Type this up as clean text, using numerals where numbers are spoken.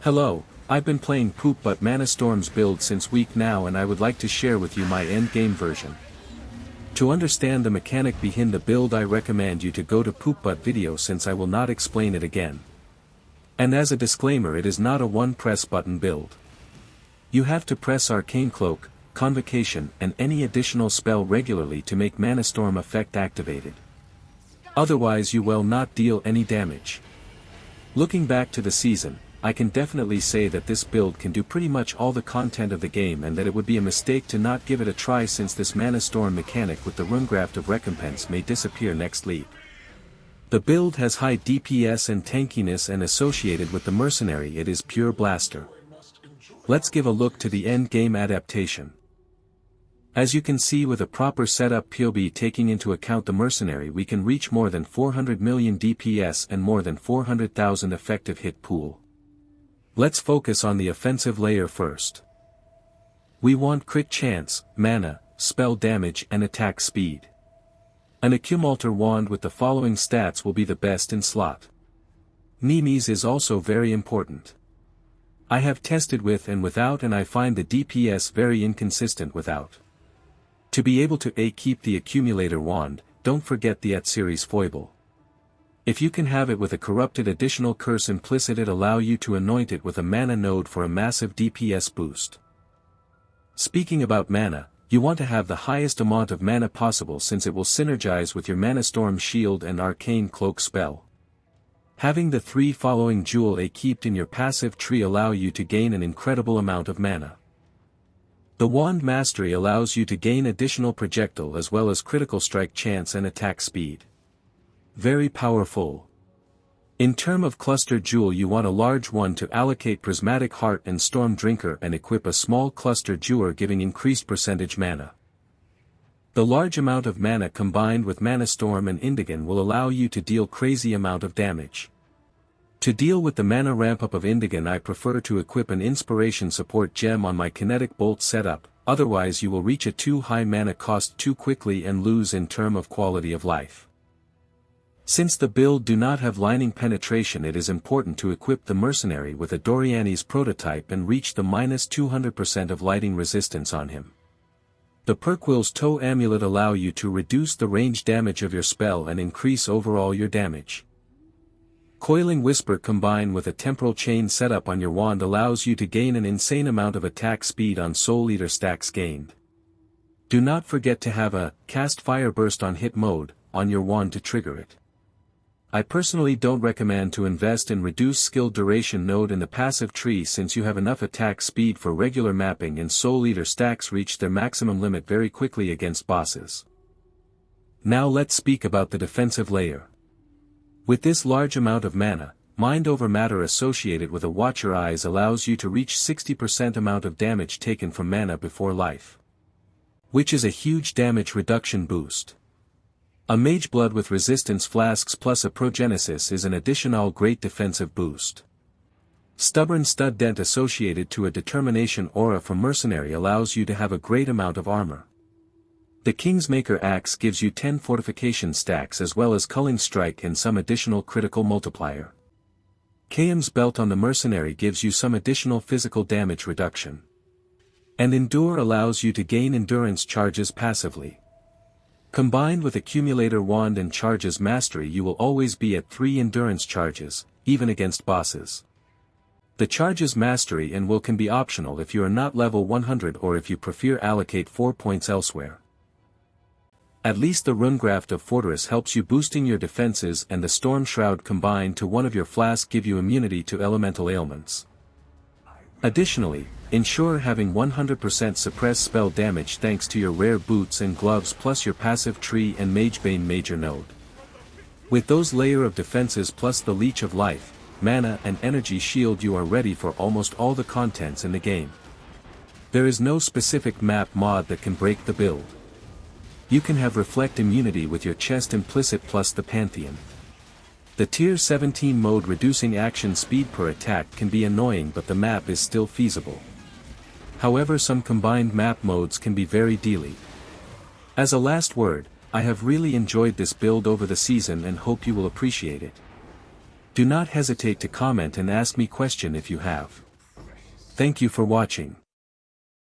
Hello, I've been playing Poopbutt Manastorm's build since week now and I would like to share with you my endgame version. To understand the mechanic behind the build I recommend you to go to Poopbutt video since I will not explain it again. And as a disclaimer, it is not a one press button build. You have to press Arcane Cloak, Convocation and any additional spell regularly to make Manastorm effect activated. Otherwise you will not deal any damage. Looking back to the season, I can definitely say that this build can do pretty much all the content of the game and that it would be a mistake to not give it a try since this Manastorm mechanic with the Runegraft of Recompense may disappear next leap. The build has high DPS and tankiness and associated with the Mercenary it is pure blaster. Let's give a look to the end game adaptation. As you can see, with a proper setup POE taking into account the Mercenary, we can reach more than 400 million DPS and more than 400,000 effective hit pool. Let's focus on the offensive layer first. We want crit chance, mana, spell damage and attack speed. An accumulator wand with the following stats will be the best in slot. Nemes is also very important. I have tested with and without and I find the DPS very inconsistent without. To be able to keep the accumulator wand, don't forget the series foible. If you can have it with a corrupted additional curse implicit, it allow you to anoint it with a mana node for a massive DPS boost. Speaking about mana, you want to have the highest amount of mana possible since it will synergize with your Manastorm Shield and Arcane Cloak spell. Having the three following jewel kept in your passive tree allow you to gain an incredible amount of mana. The Wand Mastery allows you to gain additional projectile as well as critical strike chance and attack speed. Very powerful. In term of cluster jewel, you want a large one to allocate Prismatic Heart and Storm Drinker and equip a small cluster jewel giving increased percentage mana. The large amount of mana combined with Manastorm and Endgame will allow you to deal crazy amount of damage. To deal with the mana ramp up of Endgame, I prefer to equip an Inspiration Support gem on my Kinetic Bolt setup, otherwise you will reach a too high mana cost too quickly and lose in term of quality of life. Since the build do not have lining penetration, it is important to equip the Mercenary with a Doriani's prototype and reach the minus 200% of lighting resistance on him. The Perkwill's Toe Amulet allow you to reduce the range damage of your spell and increase overall your damage. Coiling Whisper combined with a Temporal Chain setup on your wand allows you to gain an insane amount of attack speed on Soul Eater stacks gained. Do not forget to have a Cast Fire Burst on hit mode on your wand to trigger it. I personally don't recommend to invest in reduced skill duration node in the passive tree since you have enough attack speed for regular mapping and Soul Eater stacks reach their maximum limit very quickly against bosses. Now let's speak about the defensive layer. With this large amount of mana, Mind over Matter associated with a Watcher Eyes allows you to reach 60% amount of damage taken from mana before life, which is a huge damage reduction boost. A Mage Blood with Resistance Flasks plus a Progenesis is an additional great defensive boost. Stubborn Stud Dent associated to a Determination Aura from Mercenary allows you to have a great amount of armor. The Kingsmaker Axe gives you 10 fortification stacks as well as Culling Strike and some additional critical multiplier. Kayam's Belt on the Mercenary gives you some additional physical damage reduction. And Endure allows you to gain endurance charges passively. Combined with Accumulator Wand and Charges Mastery, you will always be at 3 endurance charges, even against bosses. The Charges Mastery and will can be optional if you are not level 100 or if you prefer allocate 4 points elsewhere. At least the Runegraft of Fortress helps you boosting your defenses, and the Storm Shroud combined to one of your flasks give you immunity to elemental ailments. Additionally, ensure having 100% suppress spell damage thanks to your rare boots and gloves plus your passive tree and Magebane major node. With those layer of defenses plus the Leech of Life, mana and energy shield, you are ready for almost all the contents in the game. There is no specific map mod that can break the build. You can have Reflect immunity with your chest implicit plus the Pantheon. The tier 17 mode reducing action speed per attack can be annoying, but the map is still feasible. However, some combined map modes can be very dealy. As a last word, I have really enjoyed this build over the season and hope you will appreciate it. Do not hesitate to comment and ask me question if you have. Thank you for watching.